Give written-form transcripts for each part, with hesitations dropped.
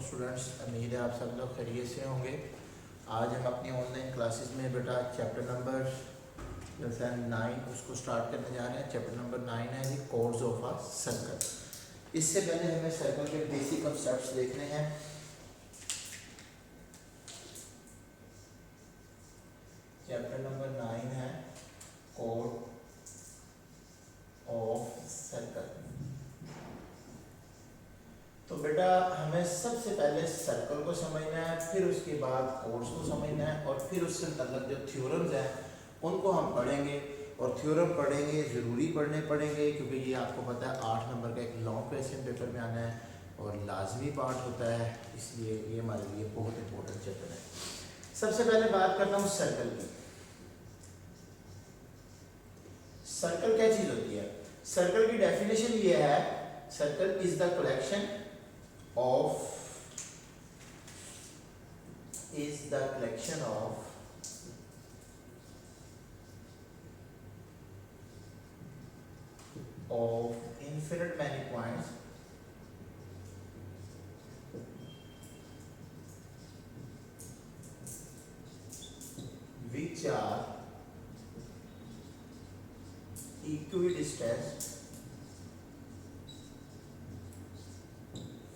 Students, उम्मीद है आप सब लोग खैरियत से होंगे। आज हम अपनी ऑनलाइन क्लासेस में बेटा चैप्टर नंबर 9 उसको स्टार्ट करने जा रहे हैं। चैप्टर नंबर 9 है जी कोड्स ऑफ अ सर्कल। इससे पहले हमें सर्कल के बेसिक कॉन्सेप्ट्स देखने हैं। चैप्टर नंबर 9 है कोड ऑफ सर्कल। तो बेटा हमें सबसे पहले सर्कल को समझना है, फिर उसके बाद कोड्स को समझना है और फिर उससे मतलब जो थ्योरम्स हैं उनको हम पढ़ेंगे। और थ्योरम पढ़ेंगे, ज़रूरी पढ़ने पड़ेंगे क्योंकि ये आपको पता है 8 नंबर का एक लॉन्ग क्वेश्चन पेपर में आना है और लाजमी पार्ट होता है, इसलिए ये हमारे लिए बहुत इंपॉर्टेंट चैप्टर है। सबसे पहले बात करता हूँ सर्कल की। सर्कल क्या चीज़ होती है? सर्कल की डेफिनेशन ये है, circle is the collection of infinite many points which are equidistant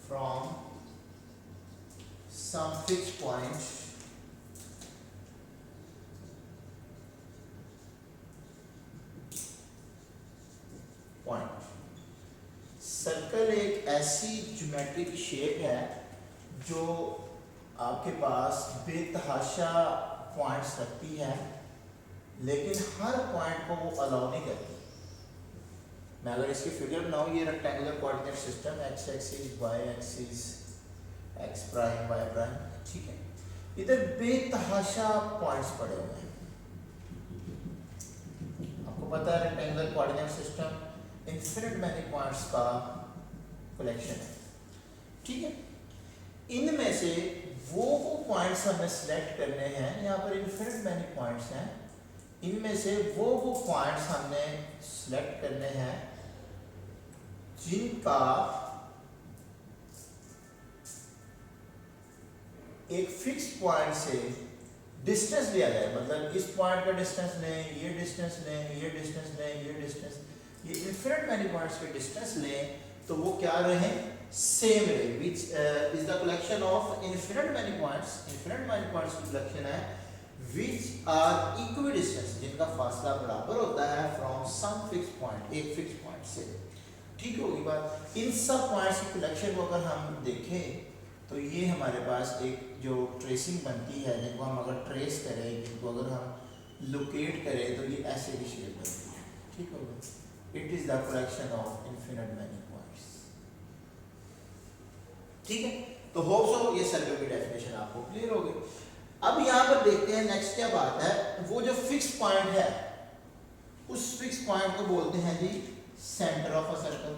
from some fixed point circle एक ऐसी ज्योमेट्रिक शेप है जो आपके पास बेतहाशा पॉइंट्स रखती है, लेकिन हर पॉइंट को वो अलाउ नहीं करती। मैं अगर इसकी फिगर बनाऊं, ये rectangular coordinate system X axis Y axis X prime Y prime, ठीक है। इधर बेतहाशा पॉइंट्स पड़े हुए हैं। आपको पता है rectangular coordinate system infinite many points का कलेक्शन है, ठीक है। इनमें से वो पॉइंट्स हमें सिलेक्ट करने हैं। यहाँ पर इनफिनिट मैनी पॉइंट्स हैं, इनमें से वो पॉइंट्स हमने सिलेक्ट करने हैं जिनका एक फिक्स पॉइंट से डिस्टेंस लिया जाए। मतलब इस पॉइंट का डिस्टेंस लें, ये डिस्टेंस लें, ये डिस्टेंस लें, ये डिस्टेंस, ये इनफिनिट मैनी पॉइंट्स के डिस्टेंस लें तो वो क्या रहे? सेम रहे। Which is the collection of infinite many points. Infinite many points की कलेक्शन है विच आर इक्विडिस्टेंस, जिनका फासला बराबर होता है फ्रॉम सम फिक्स पॉइंट, एक फिक्स पॉइंट से, ठीक होगी बात। इन सब पॉइंट्स की कलेक्शन को अगर हम देखें तो ये हमारे पास एक जो ट्रेसिंग बनती है, जिनको हम अगर ट्रेस करें, जिनको अगर हम लोकेट करें तो ये ऐसे की शेप बनती है, ठीक होगा। It is the collection of infinite many points, ठीक है। तो होप सो ये सर्कल की डेफिनेशन आपको क्लियर हो गई। अब यहाँ पर देखते हैं नेक्स्ट क्या बात है। वो जो फिक्स पॉइंट है, उस फिक्स पॉइंट को बोलते हैं जी सेंटर ऑफ अ सर्कल,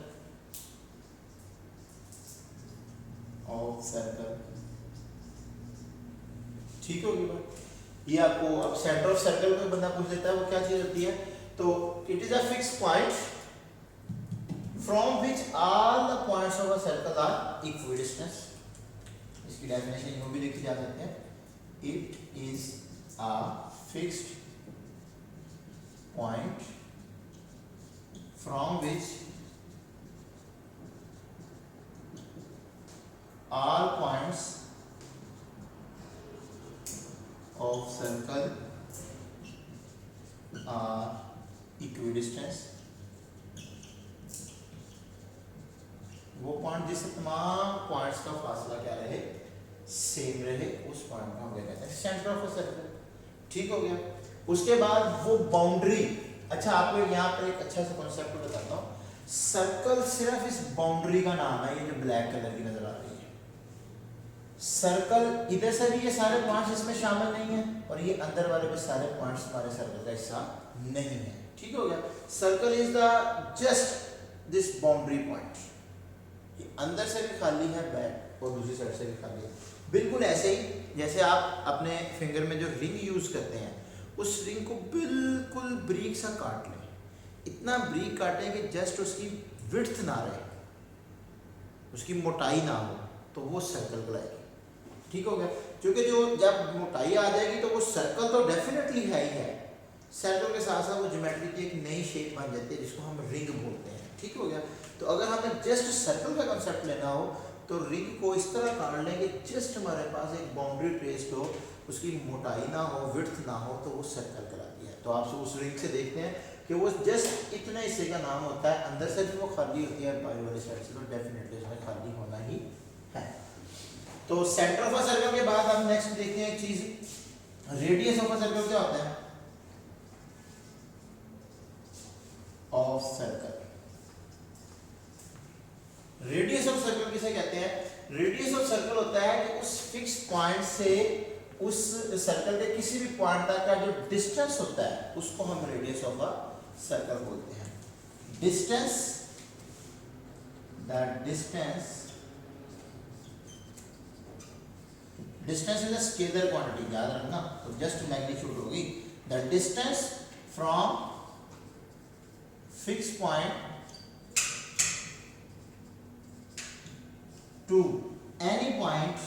ठीक होगी बात। ये आपको अब सेंटर ऑफ सर्कल को बंदा पूछ लेता है वो क्या चीज होती है, तो it is a fix point from which all the points of a circle are equidistance. इसकी डेफिनेशन यूं भी लिखी जा सकती है, it is a fixed point from which all points of circle are equidistant। वो पॉइंट जिससे तमाम पॉइंट्स का फासला क्या रहे? सेम रहे, उस पॉइंट को हम कहते हैं सेंटर ऑफ अ सर्कल, ठीक हो गया। उसके बाद वो बाउंड्री। अच्छा, आपको यहाँ पर एक अच्छा सा कॉन्सेप्ट बताता हूँ। सर्कल सिर्फ इस बाउंड्री का नाम है, ये जो ब्लैक कलर की नजर आ रही है। सर्कल इधर से भी ये सारे पॉइंट्स इसमें शामिल नहीं है और ये अंदर वाले भी सारे पॉइंट्स हमारे सर्कल का हिस्सा नहीं है, ठीक हो गया। Circle is the just this boundary point. ये अंदर से भी खाली है बैक और दूसरी साइड से भी खाली है। बिल्कुल ऐसे ही जैसे आप अपने फिंगर में जो रिंग यूज करते हैं, उस रिंग को बिल्कुल ब्रीक सा काट लें। इतना ब्रीक काटें कि जस्ट उसकी विड्थ ना रहे, उसकी मोटाई ना हो, तो वो सर्कल कहलाएगी। ठीक हो गया, क्योंकि जो जब मोटाई आ जाएगी तो वो सर्कल तो डेफिनेटली है ही है, सर्कल के साथ साथ वो ज्योमेट्री की एक नई शेप बन जाती है जिसको हम रिंग बोलते हैं। ठीक हो गया, तो अगर हमें जस्ट सर्कल का कंसेप्ट लेना हो तो रिंग को इस तरह काट लें कि जस्ट हमारे पास एक बाउंड्री ट्रेस्ड हो, उसकी मोटाई ना हो, विड्थ ना हो, तो वो सर्कल कहलाती है। तो आप उस रिंग से देखते हैं कि वो जस्ट इतने हिस्से का नाम होता है, अंदर से भी वो खाली होती है, बाहर वाली साइड से तो डेफिनेटली उसमें खाली होना ही है। तो सेंटर ऑफ अ सर्कल के बाद हम नेक्स्ट देखते हैं एक चीज, रेडियस ऑफ अ सर्कल क्या होता है? Of circle, radius of circle किसे कहते हैं? रेडियस ऑफ सर्कल होता है कि उस फिक्स पॉइंट से उस सर्कल के किसी भी पॉइंट तक का जो डिस्टेंस होता है उसको हम रेडियस ऑफ अ सर्कल बोलते हैं। Distance, the distance, distance is a scalar quantity, याद रखना, तो जस्ट मैग्नीट्यूड होगी। The distance from fix point to any point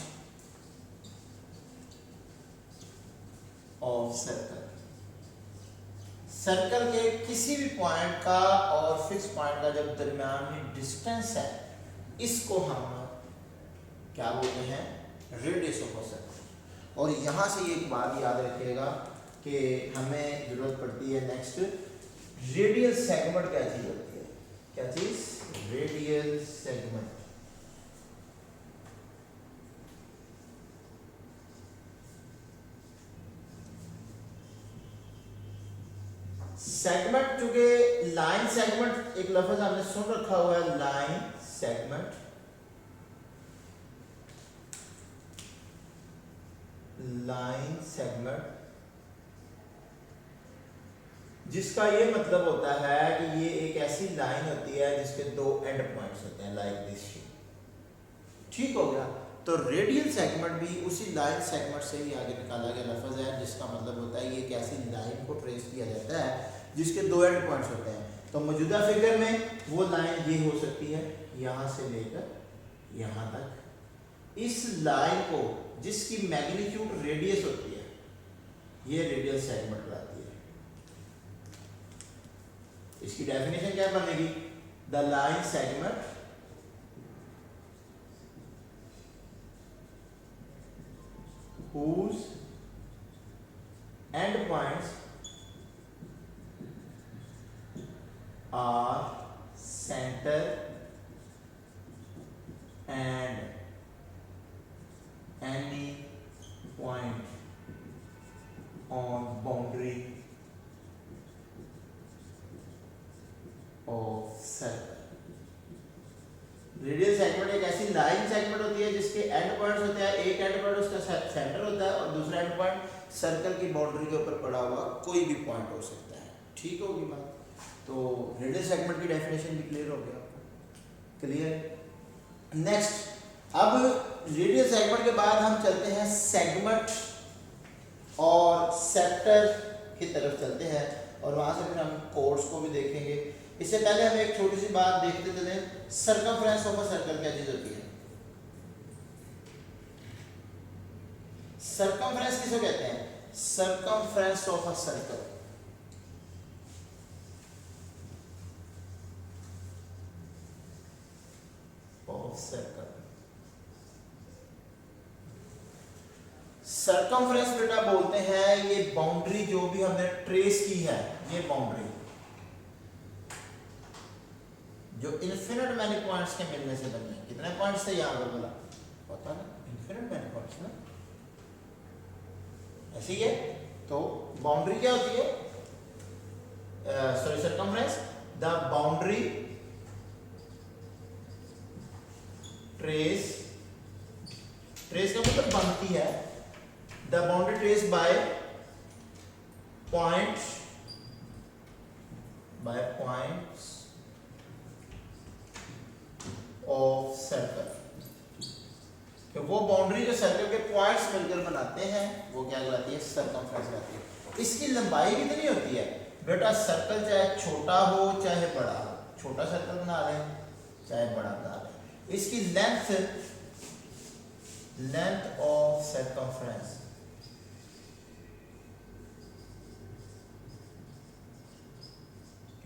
of circle, circle के किसी भी पॉइंट का और फिक्स पॉइंट का जब दरमियान में डिस्टेंस है, इसको हम क्या बोलते हैं? Radius of circle. और यहां से एक बात याद रखिएगा कि हमें जरूरत पड़ती है नेक्स्ट, रेडियल सेगमेंट क्या चीज होती है? क्या चीज? Radial segment. सेगमेंट, चूंकि लाइन सेगमेंट एक लफ्ज हमने सुन रखा हुआ है, लाइन सेगमेंट, लाइन सेगमेंट, जिसका ये मतलब होता है कि ये एक ऐसी लाइन होती है जिसके दो एंड पॉइंट्स होते हैं, लाइक दिस शेप। ठीक हो गया, तो रेडियल सेगमेंट भी उसी लाइन सेगमेंट से ही आगे निकाला गया लफ्ज है, जिसका मतलब होता है ये एक ऐसी लाइन को ट्रेस किया जाता है जिसके दो एंड पॉइंट्स होते हैं। तो मौजूदा फिगर में वो लाइन ये हो सकती है, यहां से लेकर यहां तक। इस लाइन को जिसकी मैग्नीट्यूड रेडियस होती है, ये रेडियल सेगमेंट कहलाती है। इसकी डेफिनेशन क्या बनेगी? The line segment whose end points are center and any point on boundary of circle। Radial segment एक ऐसी लाइन सेगमेंट होती है जिसके एंड पॉइंट्स होते हैं, एक एंड पॉइंट उसका सेंटर होता है और दूसरा एंड पॉइंट सर्कल की बाउंड्री के ऊपर पड़ा हुआ कोई भी पॉइंट हो सकता है। ठीक होगी बात? तो रेडियल सेगमेंट की डेफिनेशन भी क्लियर हो गया आपको? क्लियर। नेक्स्ट, अब रेडियल सेगमेंट के बाद हम चलते हैं सेगमेंट और सेक्टर की तरफ चलते हैं, और वहां से फिर हम कोड्स को भी देखेंगे। इससे पहले हम एक छोटी सी बात देखते चले, सर्कमफ्रेंस ऑफ अ सर्कल क्या चीज होती है? सर्कमफ्रेंस किसे कहते हैं? Circumference of a circle, of circle. Circumference बेटा बोलते हैं ये बाउंड्री जो भी हमने ट्रेस की है, ये बाउंड्री जो इन्फिनिट मैनी पॉइंट्स के मिलने से बनी है। कितने पॉइंट्स थे यहां पर? बोला पता ना, इन्फिनिट मैनी पॉइंट्स ना, ऐसे ही है। तो बाउंड्री क्या होती है? Sorry, circumference, the boundary trace, trace का मतलब बनती है, the boundary trace by points, by points of circle. तो वो बाउंड्री जो सर्कल के पॉइंट्स मिलकर बनाते हैं वो क्या कहलाती है? सर्कमफ्रेंस कहलाती है। इसकी लंबाई कितनी होती है बेटा? सर्कल चाहे छोटा हो चाहे बड़ा हो, छोटा सर्कल बना रहे हैं चाहे बड़ा बना रहे हैं, इसकी लेंथ लेंथ ऑफ सर्कमफ्रेंस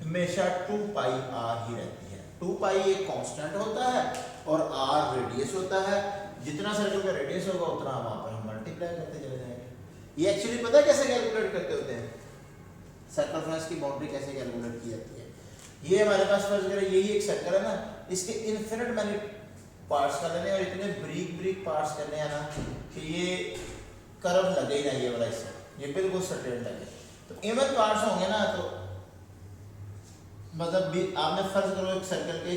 हमेशा 2 पाई आर ही रहती है। 2 पाई एक कांस्टेंट होता है और आर रेडियस होता है। जितना सर्कल का रेडियस होगा उतना वहां पर हम मल्टीप्लाई करते चले जाएंगे। ये एक्चुअली पता है कैसे कैलकुलेट करते होते हैं, सर्कमफ्रेंस की बाउंड्री कैसे कैलकुलेट की जाती है। ये हमारे पास फर्ज करें यही एक सर्कल है ना, इसके इनफिनिट मैनी पार्ट्स कर लेने और इतने ब्रीक ब्रीक पार्ट्स करने हैं ना कि ये कर्व लगे ही ना, ये वाला हिस्सा ये बिल्कुल स्ट्रेट लगे। तो इवन पार्ट्स होंगे ना, तो मतलब आपने फर्ज करो एक सर्कल के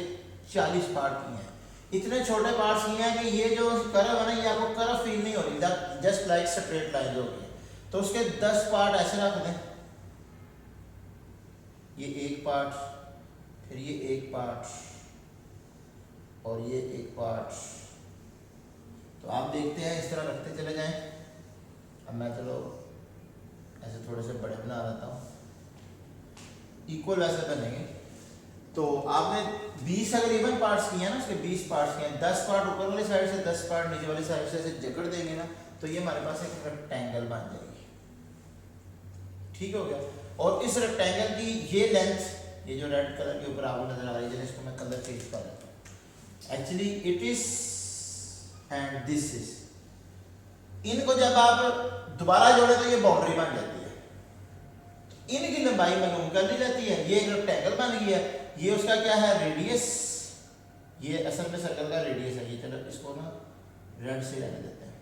40 पार्ट किए हैं, इतने छोटे पार्ट्स किए हैं कि ये जो कर्व है ना, ये आपको कर्व फील नहीं हो रही, जस्ट लाइक स्ट्रेट लाइन हो गई। तो उसके 10 पार्ट ऐसे रख दें, ये एक पार्ट, फिर ये एक पार्ट और ये एक पार्ट। तो आप देखते हैं इस तरह रखते चले जाएं। अब मैं चलो ऐसे थोड़े से बड़े बना देता हूँ, इक्वल वैसे बनेंगे। तो आपने 20 अगर इवन पार्ट्स किए हैं ना, उसके 20 पार्ट्स किए हैं, 10 पार्ट ऊपर वाली साइड से 10 पार्ट नीचे वाली साइड से जकड़ देंगे ना, तो ये हमारे पास एक रेक्टेंगल बन जाएगी। ठीक हो गया। और इस रेक्टेंगल की ये लेंथ, ये जो रेड कलर के ऊपर आपको नजर आ रही है, इसको मैं कलर चेंज कर देता हूँ। Actually it is and this is, इनको जब आप दोबारा जोड़े तो ये बाउंड्री बन जाती है, इनकी लंबाई मालूम कर दी जाती है। ये रेक्टेंगल बन गया, ये उसका क्या है रेडियस, ये असल में सर्कल का रेडियस है ये। चलो इसको ना रेड से रहने देते हैं।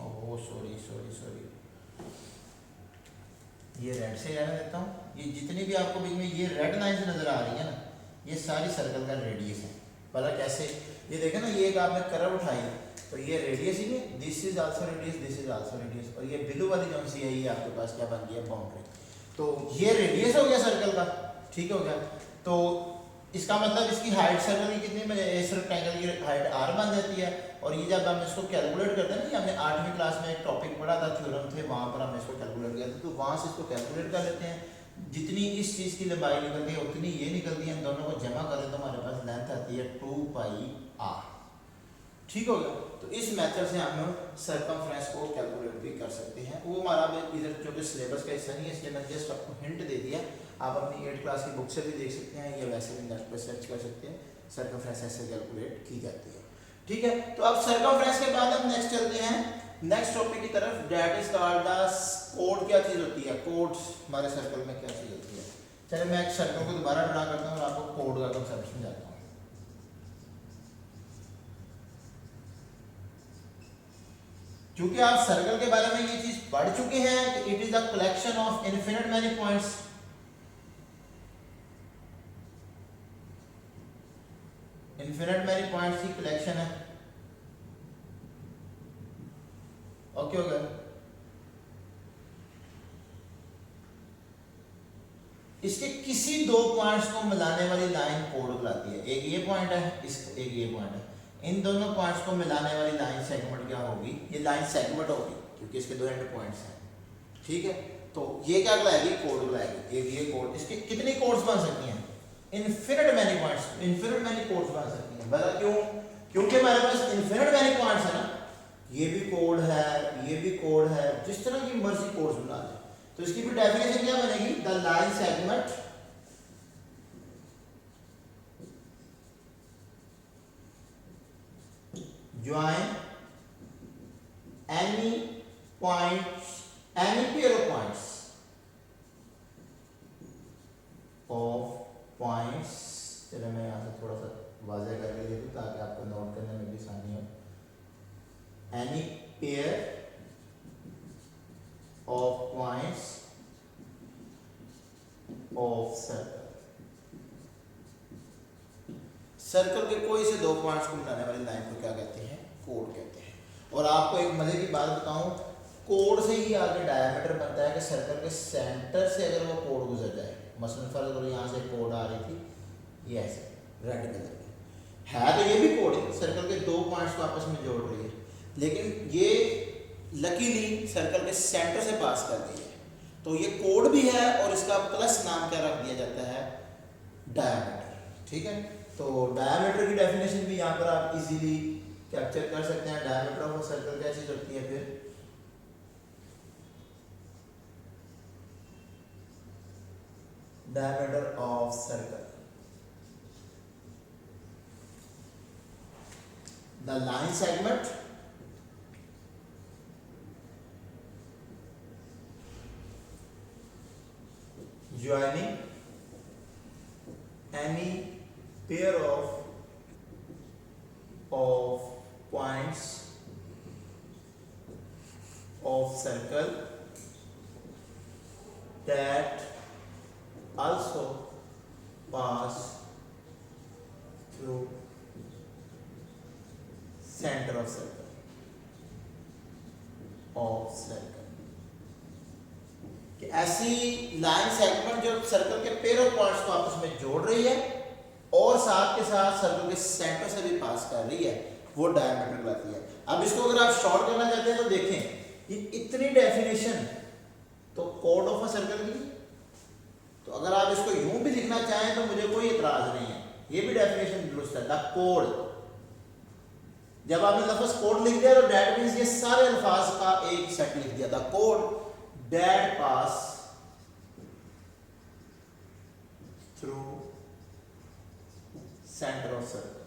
ओह सॉरी सॉरी सॉरी, ये रेड से रहने देता हूँ। ये जितनी भी आपको बीच में ये रेड लाइंस नजर आ रही है ना, ये सारी सर्कल का रेडियस है। भला कैसे, ये देखें ना, ये एक आपने कर्व उठाई तो ये रेडियस ही नहीं, this is also radius, this is also radius, और ये ब्लू वाली जो सी है ये आपके पास क्या बन गया बाउंड्री। तो ये रेडियस हो गया सर्कल का, ठीक हो गया। तो इसका मतलब इसकी हाइट सर्कल की कितनी बने, इस रेक्टेंगल की हाइट r बन जाती है। और ये जब हम इसको कैलकुलेट करते हैं ना, हमने 8वीं क्लास में एक टॉपिक पढ़ा था, थ्योरम थे, वहां पर हमने इसको कैलकुलेट किया था। तो वहां से इसको कैलकुलेट कर लेते हैं, जितनी इस चीज की लंबाई निकलती है उतनी ये निकलती है, इन दोनों को जमा करें तो हमारे पास लेंथ आती है 2 पाई r। ठीक हो गया। तो इस मेथड से हम सर्कमफ्रेंस को कैलकुलेट भी कर सकते हैं। वो हमारा इधर जो कि सिलेबस का हिस्सा नहीं है, इसलिए मैंने जस्ट आपको हिंट दे दिया। आप अपनी 8 क्लास की बुक से भी देख सकते हैं या वैसे भी नेट पर सर्च कर सकते हैं, सर्कमफ्रेंस ऐसे कैलकुलेट की जाती है। ठीक है। तो अब सर्कमफ्रेंस के बाद हम नेक्स्ट चलते हैं नेक्स्ट टॉपिक की तरफ, that is called the code. क्या चीज होती है कोड, हमारे सर्कल में क्या चीज होती है। चलिए मैं एक सर्कल को दोबारा ड्रा करता हूँ और आपको कोड का कंसेप्ट समझाता हूँ। क्योंकि आप सर्कल के बारे में ये चीज पढ़ चुके हैं कि it is a collection of infinite many points. Infinite many points की कलेक्शन है। ओके हो गया। इसके किसी दो पॉइंट्स को मिलाने वाली लाइन कोड कहलाती है। एक ये पॉइंट है, एक ये पॉइंट है। इन दोनों पॉइंट्स को मिलाने वाली लाइन सेगमेंट क्या होगी, ये लाइन सेगमेंट होगी, क्योंकि इसके दो एंड पॉइंट्स हैं। ठीक है। तो ये क्या कहलाएगी, कोड कहलाएगी। एक ये कोड, इसके कितनी कोड्स बन सकती हैं, infinite many points, infinite many codes बन सकती हैं। बता क्यों, क्योंकि हमारे पास इनफिनिट मैनी पॉइंट्स है ना, ये भी कोड है, ये भी कोड है, जिस तरह की मर्जी कोड्स बना ले। तो इसकी भी डेफिनेशन क्या बनेगी, the line segment join any points, any pair of points of points। चलो मैं यहाँ से थोड़ा सा वाज़ेह करके दे दूँ ताकि आपको नोट करने में भी आसानी हो। any pair of points of circle, circle के कोई से दो पॉइंट्स को मिलाने वाली लाइन को क्या कहते हैं, कोड कहते हैं। और आपको एक मजे की बात बताऊं, कोड से ही आगे डायमीटर बनता है कि सर्कल के सेंटर से अगर वो कोड गुजर जाए, मसलन फर्ज करो यहाँ से कोड आ रही थी, ये ऐसे रेड कलर में है, तो ये भी कोड है, सर्कल के दो पॉइंट्स को आपस में जोड़ रही है, लेकिन ये लकीली सर्कल के सेंटर से पास कर रही है, तो ये कोड भी है। और इसका प्लस नाम क्या रख दिया जाता है, डायमीटर। ठीक है। तो डायमीटर की डेफिनेशन भी यहाँ पर आप इजीली कैप्चर कर सकते हैं। डायमीटर ऑफ अ सर्कल क्या चीज होती है फिर? Diameter of circle, the line segment joining any pair of points of circle that also pass through center of circle कि ऐसी लाइन सेगमेंट जो सर्कल के पेयर ऑफ पॉइंट्स को आपस में जोड़ रही है और साथ के साथ सर्कल के सेंटर से भी पास कर रही है, वो डायमीटर कहलाती है। अब इसको अगर आप शॉर्ट करना चाहते हैं तो देखें ये इतनी डेफिनेशन तो कोड ऑफ अ सर्कल की, तो अगर आप इसको यूं भी लिखना चाहें तो मुझे कोई इतराज नहीं है, ये भी डेफिनेशन दुरुस्त है। द कोड, जब आपने लफ्ज कोड लिख दिया तो दैट मींस ये सारे अल्फाज का एक सेट लिख दिया। The code that pass through centre of circle,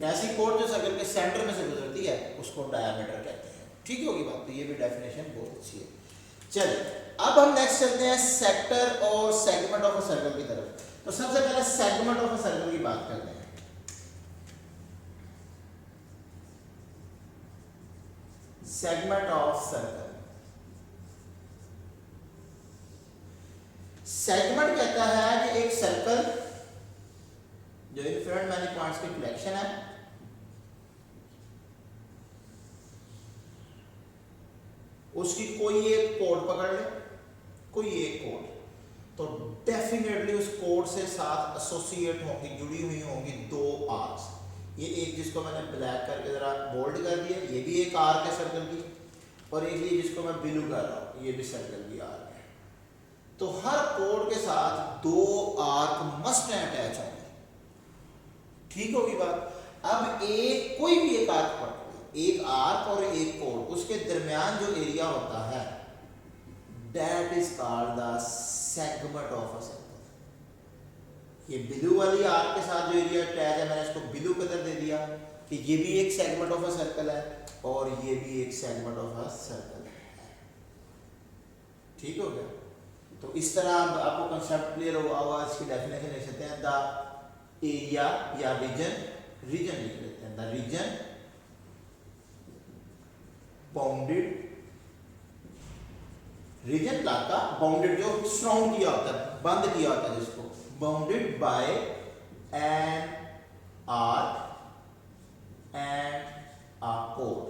ऐसी कोड जो सर्कल के सेंटर में से गुजरती है उसको डायमीटर कहते हैं। ठीक होगी बात, तो ये भी डेफिनेशन बहुत अच्छी है। चलिए अब हम नेक्स्ट चलते हैं सेक्टर और सेगमेंट ऑफ अ सर्कल की तरफ। तो सबसे पहले सेगमेंट ऑफ अ सर्कल की बात करते हैं। सेगमेंट ऑफ सर्कल, सेगमेंट कहता है कि एक सर्कल जो इन्फिनिट मैनी पॉइंट्स की कलेक्शन है, उसकी कोई एक कोड पकड़ ले, कोई एक कोड, तो डेफिनेटली उस कोड से साथ एसोसिएट होंगी, जुड़ी हुई होंगी दो आर्क्स। ये एक जिसको मैंने ब्लैक करके जरा बोल्ड कर दिया, ये भी एक आर्क है सर्कल की, और एक ये जिसको मैं ब्लू कर रहा हूं, ये भी सर्कल की आर्क है। तो हर कोड के साथ दो आर्क मस्ट अटैच होंगे। ठीक होगी बात। अब एक कोई भी एक आर्क पकड़, एक आर्क और एक कोड, उसके दरमियान जो एरिया होता है that is called the segment of a circle. ये ब्लू वाली आर्क के साथ जो एरिया अटैच है, मैंने इसको ब्लू कलर दे दिया कि ये भी एक सेगमेंट ऑफ अ सर्कल है और ये भी एक सेगमेंट ऑफ अ सर्कल है। ठीक हो गया। तो इस तरह आपको कंसेप्ट क्लियर होगा। इसकी डेफिनेशन लिख सकते हैं द एरिया या रीजन, रीजन लिख लेते हैं, द रीजन बाउंडेड, रीजन का बाउंडेड जो सराउंड किया होता है, बंद किया होता है जिसको, bounded by an arc and a code,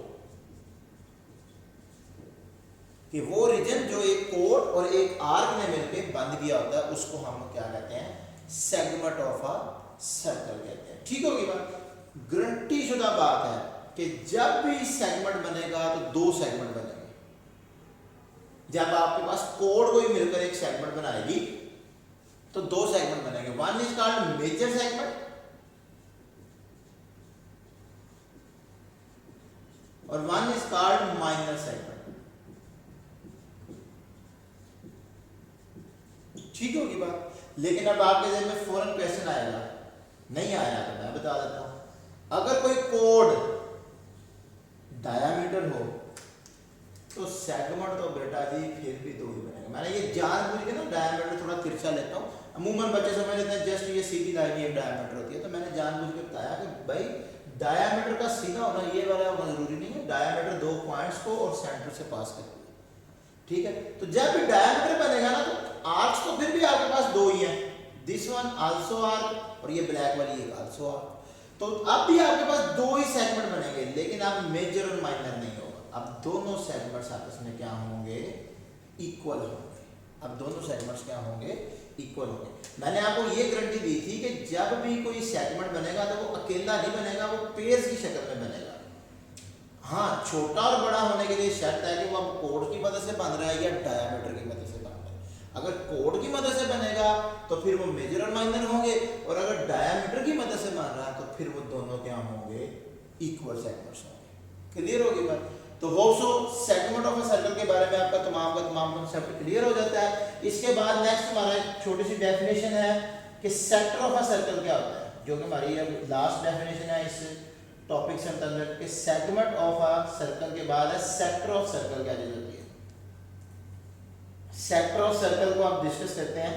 कि वो रीजन जो एक कोड और एक आर्क ने मिलकर बंद किया होता है उसको हम क्या कहते हैं, सेगमेंट ऑफ अ सर्कल कहते हैं। ठीक होगी बात। गारंटी शुदा बात है कि जब भी सेगमेंट बनेगा तो दो सेगमेंट बनेंगे। जब आपके पास कोड कोई मिलकर एक सेगमेंट बनाएगी तो दो सेगमेंट बनेंगे। One is called major segment और one is called minor segment. ठीक होगी बात। लेकिन अब आपके जहन में फौरन क्वेश्चन आएगा, नहीं आया तो मैं बता देता हूं। अगर कोई कोड डायामीटर हो तो सेगमेंट तो बेटा जी फिर भी दो ही बनेगा। मैंने ये जानबूझ के ना डायामीटर थोड़ा तिरछा लेता हूँ। अमूमन बच्चे समझ लेते हैं जस्ट ये सीधी लाइन ये डायामीटर होती है, तो मैंने जानबूझ के बताया कि भाई डायामीटर का सीधा होना ये वाला होना जरूरी नहीं है। डायामीटर दो पॉइंट्स को और सेंटर से पास करती है। ठीक है। तो जब भी डायामीटर बनेगा ना तो आर्क्स तो फिर भी आपके पास दो ही हैं, दिस वन आल्सो आर्क और ये ब्लैक वाली एक आल्सो आर्क। तो अब भी आपके पास दो ही सेगमेंट बनेंगे, लेकिन अब मेजर और माइनर नहीं होगा। अब दोनों सेगमेंट्स आपस में क्या होंगे, इक्वल होंगे। अब दोनों सेगमेंट्स क्या होंगे, इक्वल होंगे। मैंने आपको ये गारंटी दी थी कि जब भी कोई सेगमेंट बनेगा तो वो अकेला नहीं बनेगा, वो पेयर्स की शक्ल में बनेगा। हाँ, छोटा और बड़ा होने के लिए शर्त है कि वो अब कोड की मदद से बन रहा है या डायामीटर की मदद से बन रहा है। अगर कोड की मदद से बनेगा तो फिर वो मेजर और माइनर होंगे, और अगर डायामीटर की मदद से बन रहा है तो फिर वो दोनों क्या होंगे, इक्वल सेगमेंट्स होंगे। क्लियर होगी बात? तो hope so segment of a circle के बारे में आपका तमाम कांसेप्ट क्लियर हो जाता है। इसके बाद नेक्स्ट हमारा एक छोटी सी डेफिनेशन है कि सेक्टर ऑफ अ सर्कल क्या होता है, जो कि हमारी लास्ट डेफिनेशन है इस टॉपिक से अंतर्गत कि सेगमेंट ऑफ अ सर्कल के बाद है सेक्टर ऑफ सर्कल क्या चीज होती है। सेक्टर ऑफ सर्कल को आप डिस्कस करते हैं।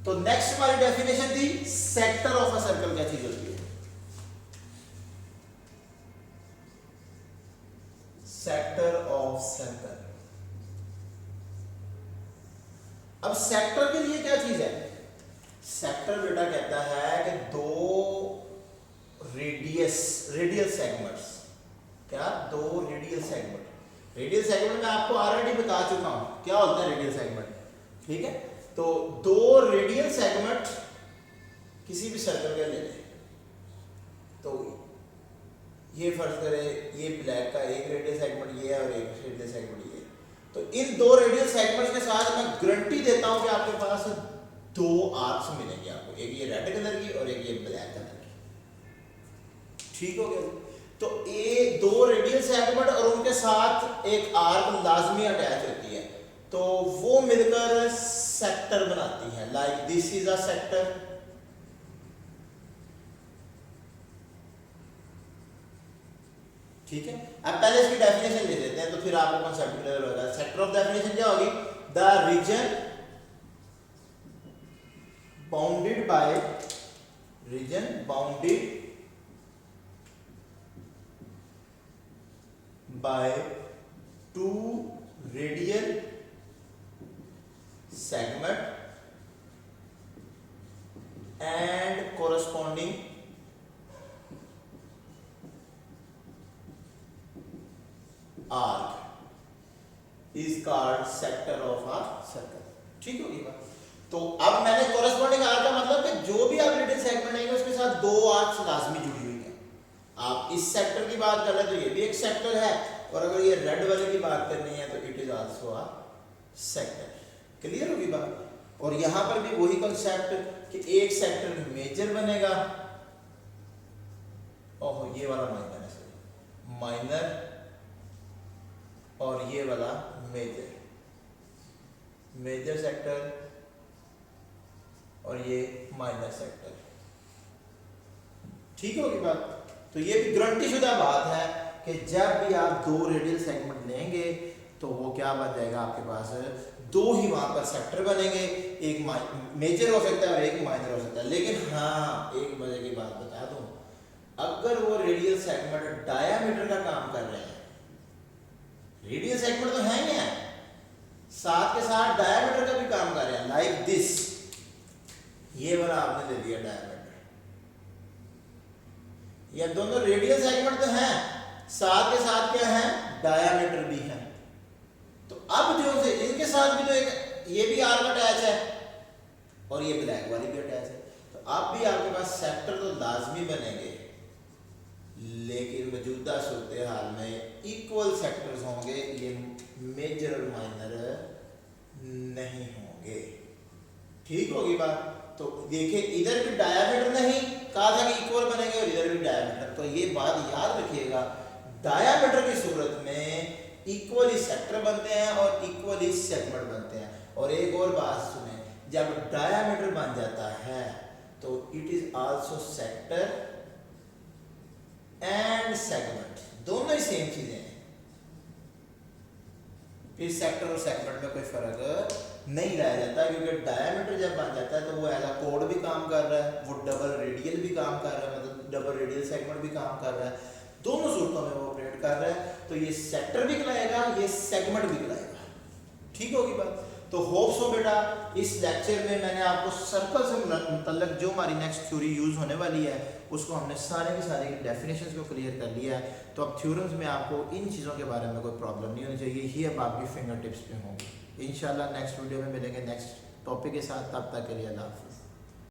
तो नेक्स्ट हमारी डेफिनेशन थी सेक्टर ऑफ अ सर्कल क्या चीज होती है। Sector of circle. अब सेक्टर के लिए क्या चीज है? सेक्टर बेटा कहता है कि दो रेडियल सेगमेंट्स, क्या दो रेडियल सेगमेंट। रेडियल सेगमेंट मैं आपको ऑलरेडी बता चुका हूं क्या होता है रेडियल सेगमेंट, ठीक है। तो दो रेडियल सेगमेंट किसी भी सर्कल के ले लें, तो ये फर्ज करें ये ब्लैक का एक रेडियल सेगमेंट ये है और एक रेडियल सेगमेंट ये, तो इन दो रेडियल सेगमेंट्स के साथ मैं गारंटी देता हूं कि आपके पास दो आर्क्स मिलेंगे आपको, एक ये रेड कलर की और एक ये ब्लैक कलर की। ठीक हो गया? तो ये दो रेडियल सेगमेंट और उनके साथ एक आर्क लाजमी अटैच होती है, तो वो मिलकर सेक्टर बनाती है। Like this is a sector. ठीक है, अब पहले इसकी डेफिनेशन ले लेते हैं तो फिर आपको कांसेप्ट क्लियर होगा। सेक्टर ऑफ डेफिनेशन क्या होगी? The reason bounded by two radial segment and corresponding arc is called sector of a circle। ठीक होगी बात? तो अब मैंने कोरस्पॉन्डिंग आर्क का मतलब कि जो भी आप रेडियल सेगमेंट लेंगे उसके साथ दो आर्क्स लाजमी जुड़ी हुई है। आप इस सेक्टर की बात कर रहे हैं तो ये भी एक सेक्टर है, और अगर ये रेड वाले की बात करनी है तो it is also a sector. Clear होगी बात? और यहां पर भी वही कॉन्सेप्ट कि एक सेक्टर मेजर बनेगा, ओहो ये वाला माइनर है, माइनर, और ये वाला मेजर सेक्टर, और ये माइनर सेक्टर। ठीक होगी बात? तो ये भी गारंटी शुदा बात है कि जब भी आप दो रेडियल सेगमेंट लेंगे तो वो क्या बन जाएगा, आपके पास दो ही वहां पर सेक्टर बनेंगे, एक मेजर हो सकता है और एक माइनर हो सकता है। लेकिन हाँ एक मजे की बात बता दूं, अगर वो रेडियल सेगमेंट डायामीटर का काम कर रहे हैं, रेडियल सेगमेंट तो है ही है, साथ के साथ डायामीटर का भी काम कर रहे हैं, लाइक दिस, ये वाला आपने ले लिया डायमीटर, ये दोनों रेडियल सेगमेंट तो हैं, साथ के साथ क्या है, डायमीटर भी है। तो अब जो से इनके साथ भी तो एक ये भी आर्क अटैच है और ये ब्लैक वाली भी अटैच है, तो अब भी आपके पास सेक्टर तो लाजमी बनेंगे, लेकिन मौजूदा सूरत हाल में इक्वल सेक्टर्स होंगे, ये मेजर और माइनर नहीं होंगे। ठीक होगी बात? तो देखिए इधर भी डायमीटर नहीं कहा था कि इक्वल बनेंगे और इधर भी डायमीटर, तो ये बात याद रखिएगा, डायमीटर की सूरत में इक्वली सेक्टर बनते हैं और इक्वली सेगमेंट बनते हैं। और एक और बात सुने, जब डायमीटर बन जाता है तो it is also sector and segment, दोनों ही सेम चीजें हैं। फिर सेक्टर और सेगमेंट में कोई फर्क नहीं रह जाता, क्योंकि डायमीटर जब बन जाता है तो वो एज अ कोड भी काम कर रहा है, वो डबल रेडियल भी काम कर रहा है, मतलब डबल रेडियल सेगमेंट भी काम कर रहा है, दोनों सूरतों में वो ऑपरेट कर रहा है। तो ये सेक्टर भी कहलाएगा, ये सेगमेंट भी कहलाएगा। ठीक होगी बात? तो होप सो बेटा इस लेक्चर में मैंने आपको सर्कल से मुतल्लिक जो हमारी नेक्स्ट थ्योरी यूज होने वाली है उसको हमने सारे के सारे डेफिनेशंस को क्लियर कर लिया है। तो अब थ्योरम्स में आपको इन चीज़ों के बारे में कोई प्रॉब्लम नहीं होनी चाहिए, ये अब आपकी फिंगर टिप्स पे होंगी। इंशाल्लाह नेक्स्ट वीडियो में मिलेंगे नेक्स्ट टॉपिक के साथ, तब तक के लिए अल्लाह हाफ़िज़।